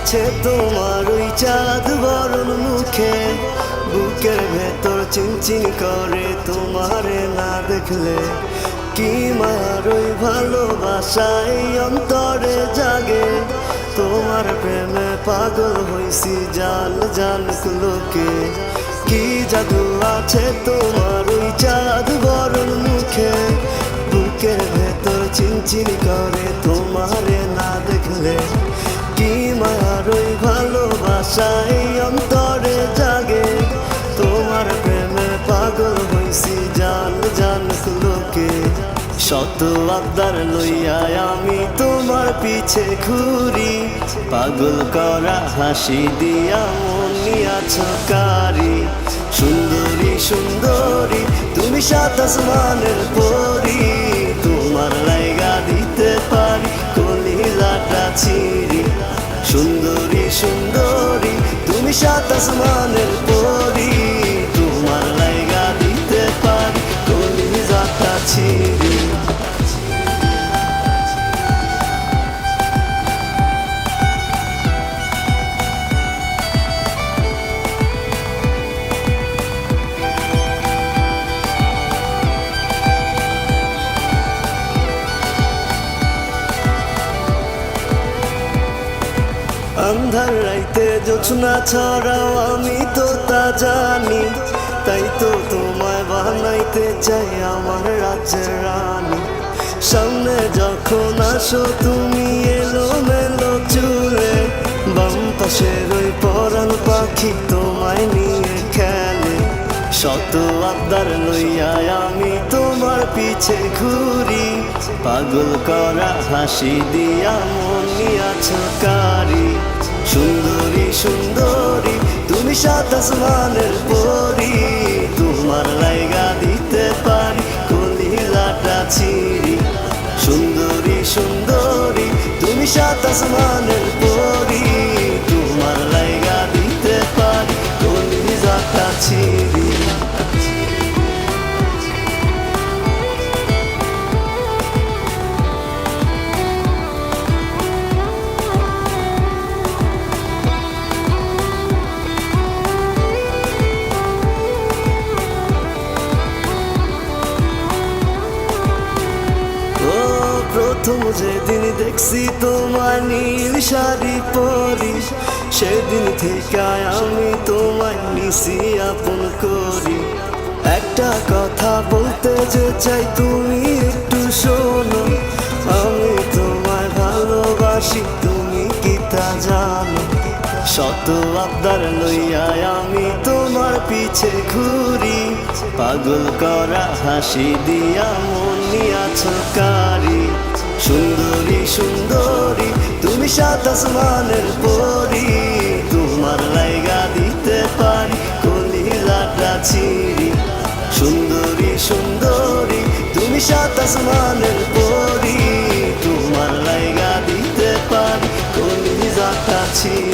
আছে তোমার ওই চাঁদ বরণ মুখে, বুকের ভেতর চিনচিন করে তোমারে না দেখলে। কি মার ওই ভালোবাসায় অন্তরে জাগে, তোমার প্রেমে পাগল হইছি জান জান লোকে। কি জাদু আছে তোমার ওই চাঁদ বরণ মুখে, বুকের ভেতর চিনচিন করে তোমারে না দেখলে। কি মার ওই ভালোবাসায় অন্তরে জাগে, তোমার প্রেমে পাগল হইছি জান জান লোকে। শত আবদার লইয়া আমি তোমার পিছে ঘুরি, পাগল করা হাসি দিয়া মন নিয়াছ কারি। সুন্দরী সুন্দরী তুমি সাত আসমানের পরি, তোমার লাইগা দিতে পারি কলিজাটা ছিঁড়ি। সুন্দরী সুন্দরী তুমি সাত আসমানের পরি, তোমার লাইগা দিতে পারি কলিজাটা ছিঁড়ি। আন্ধার রাইতে জোছনা ছড়াও আমি তো তা জানি, তাই তো তোমায় বানাইতে চাই আমার রাজ্যের রানী। সামনে যখন আসো তুমি এলো মেলো চুলে, বাম পাশের ওই পরাণ পাখি তোমায় নিয়ে খেলে। শত আবদার লইয়া আমি তোমার পিছে ঘুরি, পাগল করা হাসি দিয়া মন নিয়াছ কারি। সুন্দরী সুন্দরী তুমি সাত আসমানের পরি, তোমার লাইগা দিতে পারি কলিজাটা ছিঁড়ি। সুন্দরী সুন্দরী তুমি সাত আসমানের পরি, তোমার লাইগা দিতে পারি কলিজাটা ছিঁড়ি। প্রথম যেদিন দেখছি তোমার নীল শাড়ি পরি, সেদিন থেকে আমি তোমায় নিছি আপন করি। একটা কথা বলতে যে চাই তুমি একটু শোনো, আমি তোমায় ভালোবাসি তুমি কি তা জানো। শত আবদার লইয়া আমি তোমার পিছে ঘুরি, পাগল করা হাসি দিয়া মন নিয়াছ কারি। সুন্দরী সুন্দরী তুমি সাত আসমানের পরি, তোমার লাইগা দিতে পারি কলিজাটা ছিঁড়ি। সুন্দরী সুন্দরী তুমি সাত আসমানের পরি, তোমার লাইগা দিতে পারি কলিজাটা ছিঁড়ি।